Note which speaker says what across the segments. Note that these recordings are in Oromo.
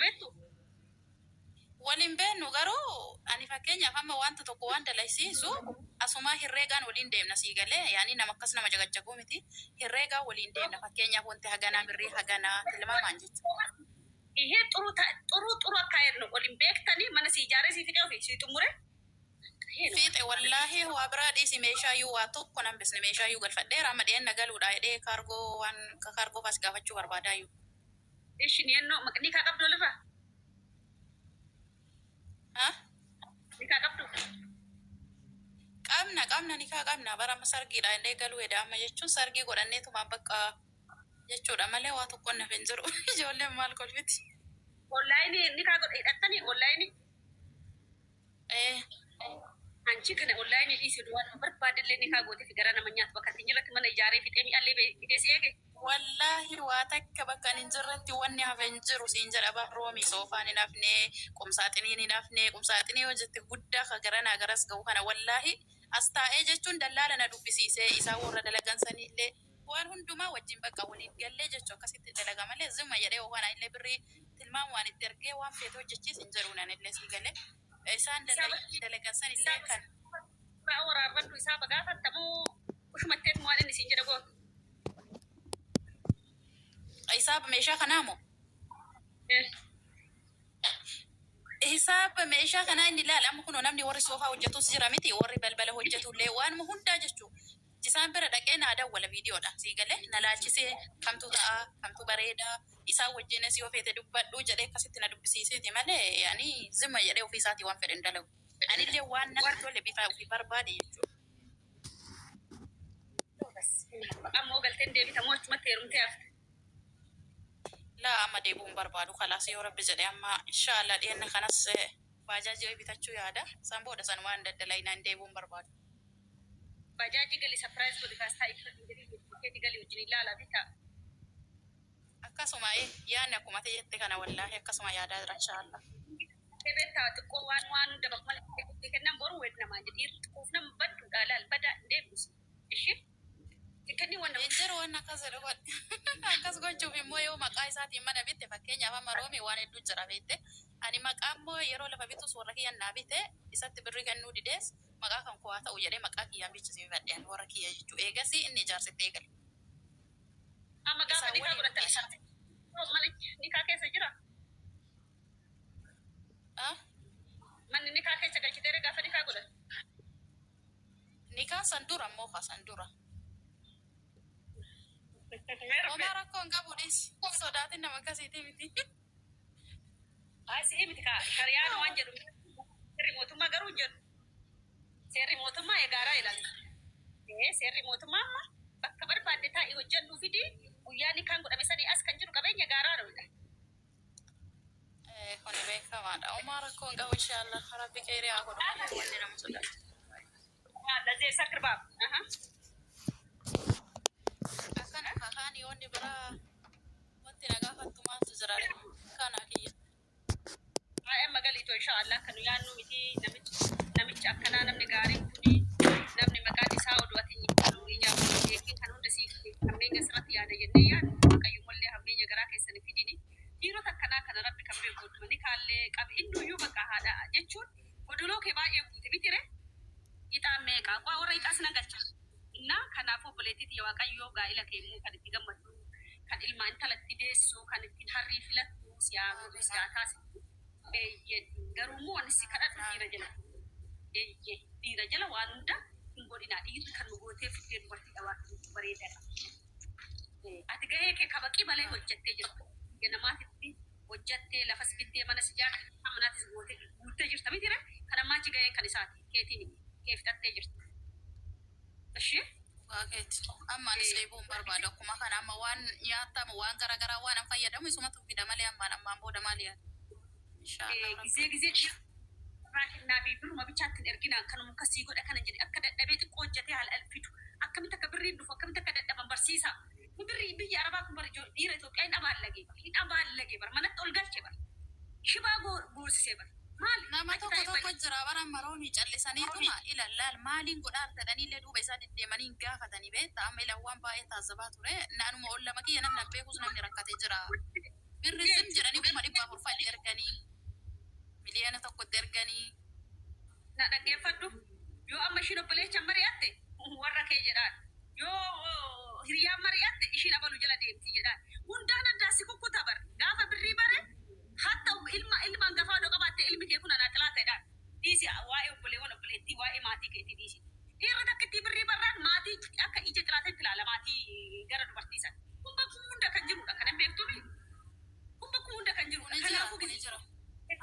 Speaker 1: walbetu
Speaker 2: walin beenu garuu ani fakkeenyaaf amma wanta tokko waan dalaysiisu asuma herreegaan waliin deemna sii galee yaani nama akkas nama jagajjaguu miti herreegaa waliin deemna fakkeenyaaf wanti haganaa birrii haganaa tilmaamaan jechuudha.
Speaker 1: ይሄ ጥሩ አካሄድ ነው። ወሊም ቤክተኒ ማነስ ይጃሬ ሲፊደው ሲጥሙረ
Speaker 2: fiixe wallaahi waa biraa dhiisi meeshaayyuu waa tokko nan bisne meeshaayyuu galfadheera amma dhiyeen nagaluudha jedhee kaargoo waan kaargoo fas gaafachuu barbaadaayyuu.
Speaker 1: Ishin yenno maqni ka qabdu lafa.
Speaker 2: Ha?
Speaker 1: Ni ka qabdu.
Speaker 2: Qabna ni ka qabna bara amma sargiidha illee galuu edha amma jechuun sargii godhanneetuma bakka jechuudha malee waa tokko naaf hin jiru ijoolleen maal kolfiti.
Speaker 1: Online ni ka godhe hidhattani online. Anchi kana online dhiisi duwwaan barbaadillee ni kaa goote figara nama nyaatu bakka ittiin jirratti mana ijaaree fixee mi'allee fixee si eege.
Speaker 2: Wallaahi waa takka bakka hin jirretti wanni hafe hin jiru siin jedha barroomi soofaan hin hafne qumsaaxiniin hin hafne qumsaaxinii hojjette guddaa ka garanaa garas ga'u kana wallaahi as taa'ee jechuun dallaala na dubbisiisee isaa warra dalagan sanillee waan hundumaa wajjin bakka waliin gallee jechuu akkasitti dalaga malee zuma jedhee waan illee birrii tilmaam waan itti ergee waan feete hojjechiis hin jedhu nan illee sii galee. Isaan dalagan sanillee kan
Speaker 1: ba'aa waraabaddu isaa bagaafattamu ushumatteet waan inni siin jedha gootu.
Speaker 2: Isaaba meeshaa kanaa moo? Isaaba meeshaa kanaa inni ilaala amma kunoo namni warri soofaa hojjetus jira miti warri balbala hojjetullee waanuma hundaa jechuu. Isaan bira dhaqee naa dawwala viidiyoodha sii galee na laalchisee kamtu ta'a kamtu bareedaa isaan wajjinis yoo feete dubbadhu jedhee akkasitti na dubbisiiseeti malee yaani zimma jedhee ofii isaatii waan fedhe hin dalagu. Anillee waan namatti tole bifa ofii barbaade jechuudha.
Speaker 1: Ammoo galteen deebitamoo achumatti heerumtee hafte.
Speaker 2: Laa amma deebuun barbaadu kalaas yoo rabbi jedhee amma inshaallah dhiyenna kanas baajaajii bitachuu yaada isaan booda san waan daddalainaan deebuun barbaadu.
Speaker 1: Bajaaji gali surprise godhe kaastaa ibsa keeti gali wajjin ilaalaa bitaa.
Speaker 2: Akkasuma yaadni akkuma ta'etti kana wallaahi akkasuma yaadaa jira inshaallah.
Speaker 1: Beektaa xiqqoo waan dabaqmala kennan boru wedi namaa jedhi xiqqoof nama baddu dhaalaal badaa deebus. Ishi tikkanni waan nama
Speaker 2: jiru waan akkas jedhu akkas gochuuf immoo yoo maqaa isaatiin mana bitte fakkeenyaaf amma roomii waan hedduu jira beekte ani maqaa immoo yeroo lafa bitus warra kiyyan naa bite isatti birrii kennuu didees maqaa kan kuwaa ta'u jedhee maqaa kiyyaan bichisiif fadheen warra kiyya jechuu eegasi inni ijaarsitti eegale.
Speaker 1: Amma gaafa ni kaa godhatta isaati. Ni kaa keessa jira. Manni ni kaa keessa galchitee gaafa ni kaa godhatta.
Speaker 2: Ni kaa sandura immoo kaa sandura. Omaa rakkoon qabu dhiisi sodaatiin nama akkasiiti miti.
Speaker 1: Asii miti kaa kariyaan waan jedhu seerri mootummaa garuu jedhu seerri mootummaa eegaaraa ilaalla. Seerri mootummaa amma bakka barbaadde taa'ee hojjennu fidi guyyaa ni kaan godhame sanii as kan jiru qabeenya gaaraa dha.
Speaker 2: Kun beekamaadha. Omaa rakkoon qabu inshaallah rabbi keerii haa godhu malee wanni nama sodaatu.
Speaker 1: Lazee sakirbaab.
Speaker 2: Akkana kakaan yoonni biraa wanti na gaafattu maaltu jira kana kiyya.
Speaker 1: Amma galiitoo inshaallah kan yaannu miti namichi akkanaa namni gaariin kuni namni maqaan isaa oduutiin ijaaru beekin kan hunda siif hammeenya sirratti yaada jennee yaadu waaqayyoomollee hammeenya garaa keessanii fidini dhiirota akkanaa kana rabbi kan beeku ni kaallee qabi hinduyyuu bakka haadha jechuun godoloo kee baay'ee guute bitire ixaan meeqaa qaa warra ixaas nan galcha innaa kanaafuu obboleettiiti waaqayyoo gaa'ila keemuu kan itti gammadu kan ilmaan intalatti deessu kan ittiin harrii filattu siyaasuu siyaataas garuu waan si kadhatu dhiira jala waan hunda hin godhinaa dhiirri kan nu gootee fiddee dubartii dhawaatu bareedaadha. Ati gahee kee kabaqii malee hojjettee jirtu. Namaatitti hojjettee lafas bittee mana si jaartii manaatis guuttee jirta mitire kan ammaa achi gaheen kan isaati keetiin kee fixattee jirtu. Ishee
Speaker 2: waakeeti amma anis deebuun barbaadu akkuma kana amma waan nyaatamu waan garaagaraa waan an fayyadamu isumatu fida malee ammaan booda maal yaadu.
Speaker 1: Gisee raakannaa fi biruma bichaatti erginaan kan muka sii godha kana jedhe akka dadhabee xiqqoo hojjetee haala alfidu akkamitti akka birriin dhufu akkamitti akka dadhaban barsiisa. Birrii biyya arabaa kun bari dhiira Itoophiyaa hin abaallagee bara manatti ol galche bara shibaa goosisee bara maali
Speaker 2: nama tokko jira bara maroonii callisaniituma ilallaal maaliin godhaan tadhaniillee duuba isaa deddeemanii gaafatanii beektaa amma ilawwan baay'ee taasifaa ture naanuma ol lama kiyya namni beekus namni rakkatee jira. Birri sim jedhanii kuma dhibba afur fa'i erganii miliyoona tokkotti erganii.
Speaker 1: Na dhaggeeffadhu yoo amma ishiin obboleecha mari'atte warra kee jedhaan yoo hiriyaan mari'atte ishiin abalu jala deemti jedhaan hundaan addaasi kukkuta bar gaafa birrii bare hatta ilmaan gafaa dhoo qabaatte ilmi kee kun anaa xilaa ta'edhaan dhiisi waa'ee obboleewwan obboleettii waa'ee maatii keetii dhiisi dhiirri takkitti birrii barraan maatii akka ija xilaatetti ilaala maatii gara dubartiisan kun bakkuu hunda kan jirudha kanan beektuumi kun bakkuu hunda kan jirudha kanaafuu
Speaker 2: jira.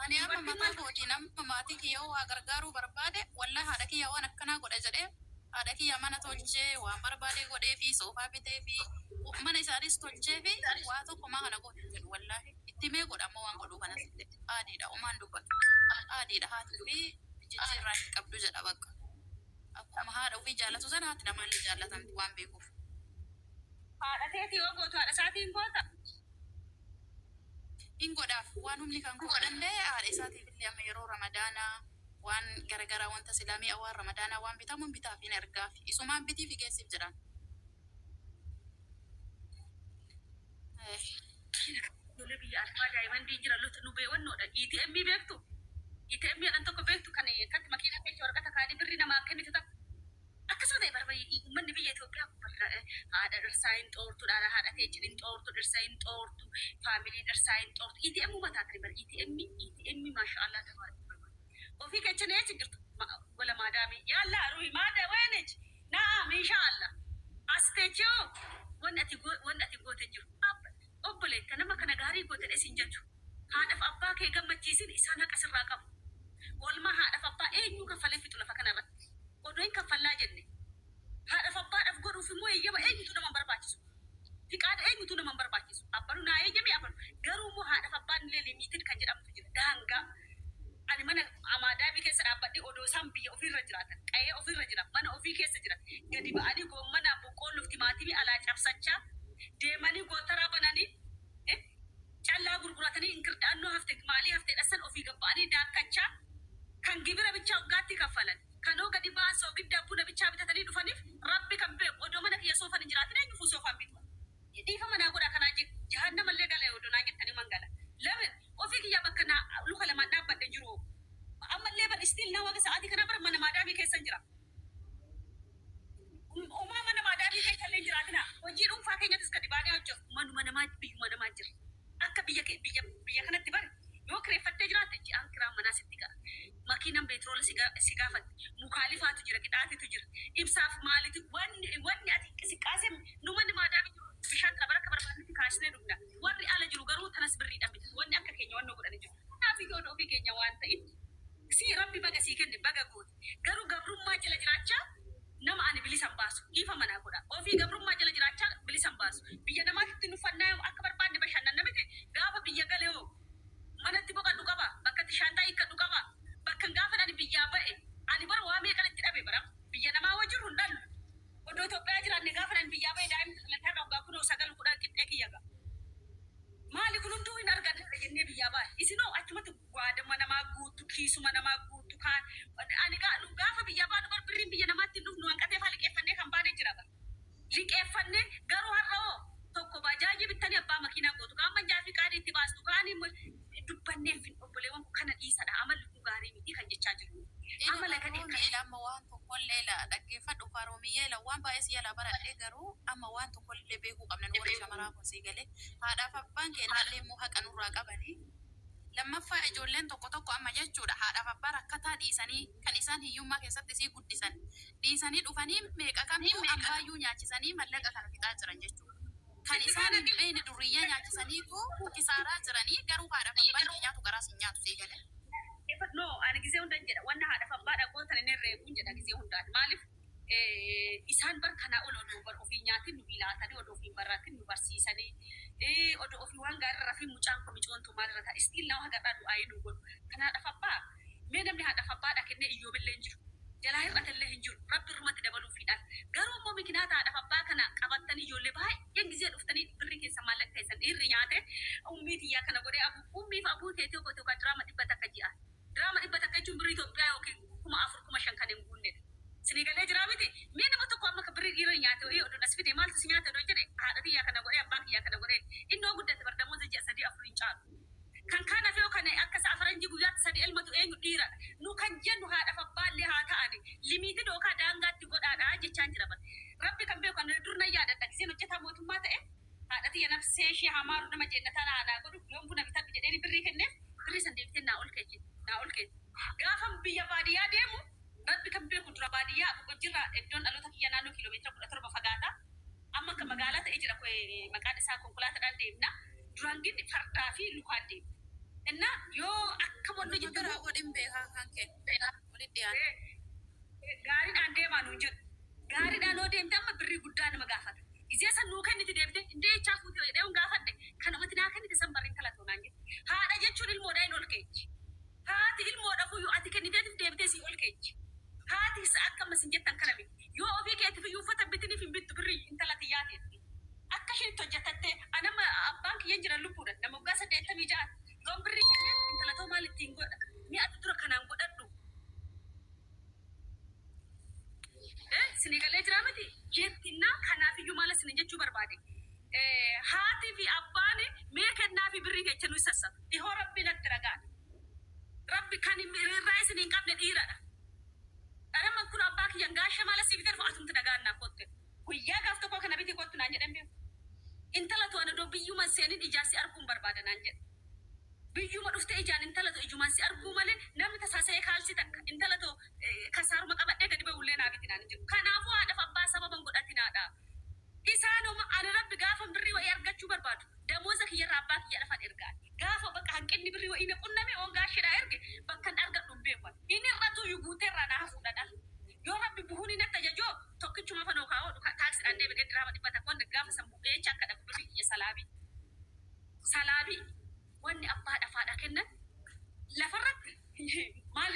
Speaker 2: Ani amma mataa kooti nama maatii kiyya waa gargaaruu barbaade walla haadha kiyya waan akkanaa godha jedhee haadha kiyya mana tolchee waan barbaade godhee fi soofaa bitee fi mana isaanis tolchee fi waa tokko maa kana godhu jedhu wallaahi itti mee godhama waan godhuu kanas illee aadiidha umaan dubbatu aadiidha haati fi jijjiirraa hin qabdu jedha bakka akkuma haadha ofii jaallatu sana haati namaallee jaallatamti waan beekuuf.
Speaker 1: haadha teetii yoo gootu haadha isaatiin goota.
Speaker 2: Ingodhaaf waan humni kan godhandee haadha isaatiif illee amma yeroo ramadaanaa waan garagaraa wanta silaamii awwaan ramadaanaa waan bitamuun bitaaf hin ergaaf isumaan bitii fi geessiif jedhan.
Speaker 1: Ijoollee biyya alfaa daa'imman jira lota nu beewannoodha. ETM beektu? ETM jedhan tokko beektu kan akkatti makiina keessa waraqata kaanii birri namaa kennitu takka. Akkasuma ta'e barbaade uummanni biyya Itoophiyaa haadha dhirsaa hin xoortu, haadha teechin hin xoortu, dhirsa hin xoortu, faamilii dhirsaa hin xoortu. ETM mataa kiri bar ETM maashaallah tabaaraka. Ofii kecha nee jirtu wala maadaami yalla ruhi maada weenej naam inshallah asteechoo wanti ati goote jiru. Obboleetta nama kana gaarii goote dhesin jechu. Haadhaaf abbaa kee gammachiisin isaan haqa sirraa qabu. Olmaa haadhaaf abbaa eenyu kaffalee fixu lafa kanarratti. Odoon kaffallaa jenne. Haadhaaf abbaadhaaf godhuuf immoo eeyyama eenyutu nama barbaachisu. Fiqaada eenyutu nama barbaachisu. Abbanu naa eeyyame abbanu. Garuu immoo haadhaaf abbaan illee limiitiin kan jedhamtu jira. Daangaa. Ani mana amaadaabii keessa dhaabbadhee odoo isaan biyya ofirra jiraatan. Qa'ee ofirra jira. Mana ofii keessa jira. Gadi ba'anii goommana boqqolloof timaatimii alaa cabsachaa. Deemanii gootaraa bananii. Callaa gurguratanii inkirdaannoo hafte maalii hafte dhassan ofii gabba'anii daakkachaa. Kan gibira bichaa waggaatti kaffalan. Kanoo gadi ba'an soogidda buna bichaa bitatanii dhufaniif rabbi kan beeku odoo mana kiyya soofan hin jiraatin eenyu fuu soofan bitu. Dhiifa manaa godhaa kanaa jahannamallee galee odoo naa jettanii mangala. Lamin ofii kiyya bakka luka lamaan dhaabbadde jiru. Ammallee bar istiil na waqa sa'aatii kanaa bar mana maadaamii keessa jira. Uumaa mana maadaamii keessa illee jiraatina. Hojii dhuunfaa keenyattis gadi baanee hojjetu. Manuma namaa biyyuma namaa jira. Akka biyya kanatti bari yoo kireeffattee jiraatte ji'aan kiraa manaa sitti ga'a. Makiinaan petroola si gaafatti. Mukaalifaatu jira, qixaatitu jira. Ibsaaf maalitu wanni ati qisiqqaasee numanni maadaamii jiru bishaan kana bara akka barbaadanitti kaasnee dhugna. Warri ala jiru garuu tanas birriidhaan bitatu. Wanni akka keenya wannoo godhanii jiru. Kanaaf ijoollee ofii keenya waan ta'eef si rabbi baga sii kenne baga goote. Garuu gabrummaa jala jiraachaa nama ani bilisan baasu. Ifa manaa godha. Ofii gabrummaa jala jiraachaa bilisan baasu. Biyya namaatti nuffannaa akka barbaadne bashannanna miti gaafa biyya galee hoo manatti boqadhu qaba bakka itti shaantaa hiikkadhu qaba bakka gaafa ani biyyaa ba'e ani bara waa meeqan itti dhabe bara biyya namaa wajjin hundallu odoo Itoophiyaa jiraanne gaafa ani biyyaa ba'e daa'imni latarra waggaa kunoo 9 qixxee kiyya ga'a. Maali kun hunduu hin arganne jennee biyyaa ba'e isinoo achumatti waadama namaa guutu kiisuma namaa guutu kaan ani gaafa biyyaa baanu bar birriin biyya namaatti dhufnu hanqatee faa liqeeffannee kan baanee jira bara. Liqeeffannee garuu har'a hoo tokko bajaajii bittanii abbaa makiinaa gootu kaan manjaa fi qaadii itti baastu kaan dubbanneef obboleewwan kana dhiisadha amalli kun gaarii miti kan jechaa jiru. Amala kan
Speaker 2: amma waan tokkollee dhaggeeffadhu faaroomiyyee waan baay'ee si yaalaa baradhee garuu amma waan tokkollee beekuu qabna nu warra shamaraa kun sii galee haadhaaf abbaan keenyaallee immoo haqa nurraa qabanii lammaffaa ijoolleen tokko amma jechuudha haadhaaf abbaa rakkataa dhiisanii kan isaan hiyyummaa keessatti sii guddisan dhiisanii dhufanii meeqa kamtuu abbaayyuu nyaachisanii mallaqa kana fixaa jiran jechuudha. Kan isaan beeyni duriyyaa nyaachisaniitu kisaaraa jiranii garuu haadhaaf abbaan nyaatu garaas hin nyaatu sii galee.
Speaker 1: No, ani gisee hundan jedha wanna haadhaaf abbaadha gootan inni reebuun jedha gisee hundaan maaliif isaan bar kanaa ol odoo bar ofii nyaatin nu bilaatanii odoo ofii barraatin nu barsiisanii odoo ofii waan gaarii rafii mucaan kun micoontu maalirra ta'a istiil nama hagadhaa du'aayee nu godhu kan haadhaaf abbaa mee namni haadhaaf abbaadha kennee iyyoobillee hin jiru jalaa hir'atallee hin jiru rabbi irmatti dabaluufiidhaan garuu immoo mikinaata haadhaaf abbaa kana qabattanii ijoollee baay'een gisee dhuftanii birri keessa maallaqa keessan dhiirri nyaate ummii tiyyaa kana godhee ummiif abuu teetee gootee yookaan diraama dhibba takka ji'a. Drama dhibba takka jechuun birrii Itoophiyaa yookiin 4,000 kan hin guunnedha. Sinigalee جرامتي مين ما تقوم مكبرين إيران ياتو إيه ودنا سفيدي مال تسمعته دوجري هذا يا كنا قريه بانك يا كنا قريه إنه قد تبردمو زي جسدي أفرين شان كان فيه كان أكس أفرين جيبويات سدي المتو إيه نديرا نو كان جنو هذا فبال لي هذا أني ليميتي دوكا دانغات تقول أنا أجي تانجي ربط ربي كان بيه كان ندورنا يادا تكسينو جتا موت ما تأه هذا تيجي نفسه شيء همارو نما جنة أنا أقول يوم كنا بيتا بيجي بري كنه بري سنديفتين ناقول كذي قافم بيا باديا ديمو ربي كم بيكون تراباديا بقجرا إدون ألو تكيا نانو كيلومتر كتر بفقاتا أما كمقالة إجرا كوي مكان ساكون كلها تدان ديمنا درانجين فردا في لوكان ديم إننا يو أكمل نجيب
Speaker 2: Maqara godhin beekaa kan kee walitti dhiyaatu.
Speaker 1: gaariin aan deemaa nuun jedhu gaariidhaan oo deemte amma birrii guddaa nama gaafata isee san nuu kenniti deebite indee jechaa fuute jedhee gaafadhe kanamatti naa kennite san barriin talatu naan jedhe haadha jechuun ilmoodhaa hin ol keechi haati ilmoodha fuyyuu ati kenniteetiif deebitee si ol keechi haati isa akka masin jettan kana miti yoo ofii keetiif iyyuu uffata bitiniif hin bittu birrii intalati yaateetti akka isheetti hojjetattee anama abbaan kiyyan jiran lubbuudha nama waggaa 86 yoon birrii kenne intalatoo maal ittiin godha mi'atti dura kanaan godhadhu sinigalee jira miti jettinna kanaaf iyyuu maala sinin jechuu barbaade haati fi abbaan mee kennaa fi birrii kecha nu sassatu dhihoo rabbi natti ragaadha rabbi kan irraa isin hin qabne dhiiradha dhalama kun abbaa kiyyan gaasha maala siif darfu atumti nagaannaa kotte guyyaa gaaf tokkoo kana biti kottu naan jedhan beeku intala to'ana doo biyyuma seenin ijaarsi arguun barbaada naan jedhe biyyuma dhufte ijaan intala to ijumaan si arguu malee namni tasaasee kaalsi takka intala to kasaaruma qabadhee gadi ba'ullee naa biti naan jedhu kanaafuu haadhaaf abbaa sababan godhatinaadha isaanuma ani rabbi gaafa birrii wa'ii argachuu barbaadu damooza kiyyarraa abbaa kiyya dhafan ergaan gaafa bakka hanqinni birrii wa'ii na qunname oon gaashidhaa erge bakka hin argadhu hin beekan inni irratu iyyuu guuteerraa naa hafuudha yoo rabbi buhuun hin akka jajoo tokkichuma fanoo kaa'oodhu taaksiidhaan deebi'ee diraama dhibba takkoon gaafa san bu'eecha akka dhabu birrii kiyya salaabii wanni abbaa dhafaadha kennan lafarratti maal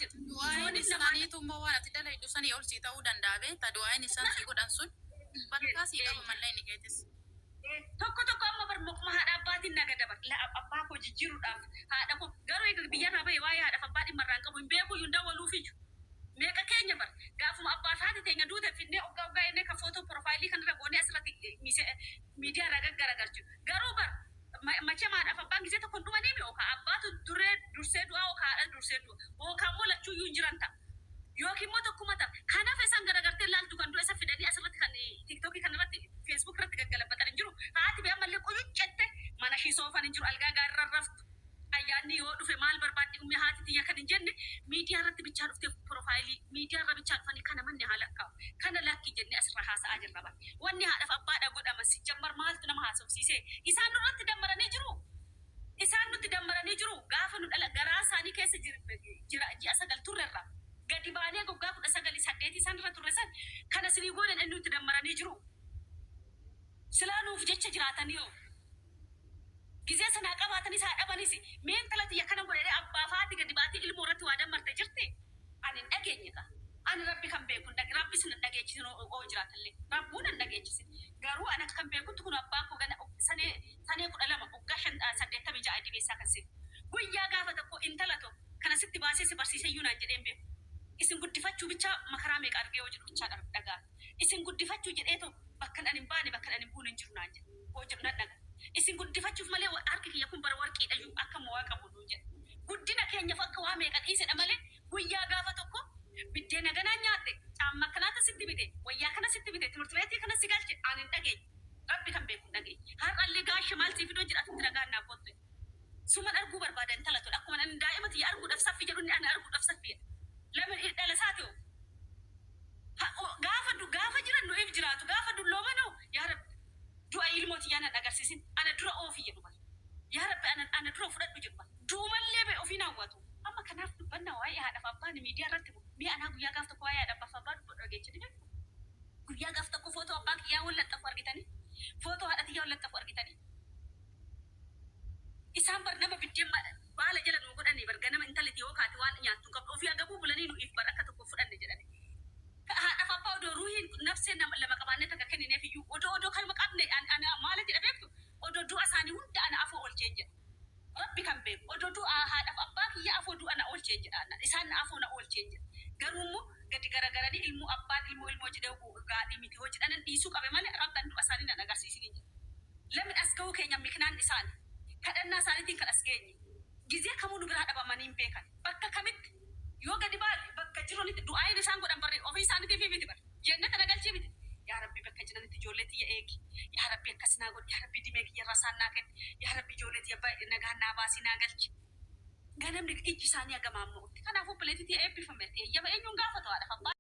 Speaker 1: jedhu
Speaker 2: Du'aayin isaaniitummoo waan ati dalaydu sanii ol sii ta'uu danda'a beektaa du'aayin isaan sii godhan sun bakka sii qabu mallee ni keetis.
Speaker 1: tokko amma barmoquma haadha abbaatiin naga dabar abbaa koo jijjiiruudhaaf haadha koo garuu egaa biyyarraa bahee waa'ee haadhaaf abbaa dhimma irraan qabu hin beeku iyyuu dawaluuf iyyu meeqa keenya bar gaafuma abbaa faati teenya duute finnee oggaa innee kan footoo piroofaayilii kanarra goonee asirratti miidiyaa irraa gaggaragalchu garuu bar macha maadhaaf abbaan gisee tokko dhumanii mi okaa abbaatu dursee du'aa okaa haadha dursee du'a okaa moo lachuu iyyuu hin jiran ta'a yookiin moo tokkuma ta'a kanaaf isaan garagartee laaltu kan du'a isa fidanii asirratti kan tiiktookii kanarratti feesbuuk irratti gaggalabbatan hin jiru haati bee ammallee quyuccette mana ishii soofan hin jiru algaa gaarirra raftu ayyaanni yoo dhufe maal barbaaddi umme haati tiyya kan hin jenne miidiyaa irratti bichaa dhufte piroofaayilii miidiyaa irra bichaa dhufanii kana manni haala qabu kana lakki jenne asirra haasa'aa jirra bara wanni haadhaaf abbaadha godhama si jammar maaltu nama haasofsiisee isaan nurratti dammaranii jiru gaafa nu dhala garaa isaanii keessa jira ji'a 9 turrerra gadi baanee goggaa 19 isaan irra turre san kana sinii goonen inni nutti dammaranii jiru silaa nuuf jecha jiraatanii yoo gizee sanaa qabaatanis haa dhabanis meen talati yakana godhee abbaa faati gadi baatii ilmoo irratti waa dammarte jirti ani hin dhageenye ka ani rabbi kan beeku rabbi sin dhageechisin oo jiraatallee rabbuun hin dhageechisin garuu ani kan beekutti kun abbaa koo gana sanee 12 waggaa 86 dibeessaa kan seetu guyyaa gaafa tokko intala to kana sitti baasee si barsiisee iyyuu naan jedheen beeku isin guddifachuu bichaa makaraa meeqa argee hojii bichaa dhagaa isin guddifachuu jedhee to bakka ani hin baane bakka ani hin buune hin jiru naan jedhe hojii nan dhaga isin guddifachuuf malee harki kiyya kun bara warqiidha iyyuu akka mo'aa qabu nuun jedhe guddina keenyaaf akka waa meeqa dhiisedha malee guyyaa gaafa tokko biddeena ganaa nyaatte caamma akkanaata sitti bite wayyaa kana sitti bite timirti beetii kana si galche ani hin dhageenye rabbi kan beeku hin dhageenye har'allee gaasha maal sii fidoo jedhatutti dhagaan naaf kottu suman arguu barbaada intala tolha akkuma ani daa'ima tiyya arguudhaaf saffi jedhu inni ani arguudhaaf saffidha lama dhala isaati gaafa jiran nuuf jiraatu gaafa dullooma noo yaa rabbi du'a ilmooti yaa nan agarsiisin ana dura oofii jedhu bara yaa rabbi ana dura fudhadhu jedhu bara duumallee bee ofiin hawwatu amma kanaaf dubbannaa waa'ee haadhaaf abbaan miidiyaa irratti mi'a anaa guyyaa gaaf tokko waa'ee haadhaaf abbaa dubbo dhageechanii guyyaa gaaf tokko footoo abbaa kiyyaa wal laxxafu argitanii footoo haadha kiyyaa wal laxxafu argitanii isaan bar nama biddeen baala jala nuu godhanii bar ganama intaliti yoo kaate waan nyaattu qabdu ofii agabuu bulanii nuuf bar akka tokko fudhanne jedhani haadhaaf abbaa odoo ruuhiin nafsee lama qabaannee takka kennineef iyyuu odoo kanuma qabne ana maala jedha beektu odoo du'a isaanii hunda ana afoo olchee jedha rabbi kan beeku odoo du'a haadhaaf abbaa kiyya afoo du'a na olchee jedha isaan na afoo na olchee jedha garuummoo gadi garagaranii ilmoo abbaan ilmoo jedhee gaadhii miti hojjedhan dhiisuu qabe malee rabban du'a isaanii nan agarsiisin jira. Lamin as ga'uu keenya miknaan isaanii kadhannaa isaaniitiin kan as geenye gizee kamuu nu biraa dhabamanii hin beekan bakka kamitti yoo gadi baate bakka jiranitti du'aayin isaan godhan barree ofii isaaniitiif miti bar jennata nagalchii miti. Yaa Rabbi bakka jiranitti ijoollee xiyya eegi. Yaa Rabbi akkas naa godhi. Yaa Rabbi dimee kiyya rasaan naa kenni. Yaa Rabbi ijoollee xiyya nagaan naa baasii naa galchi. Ganamni ijji isaanii agamaammoo. Kanaafuu pileetitii eebbifame ta'e yaba eenyuun gaafatu haadha abbaa.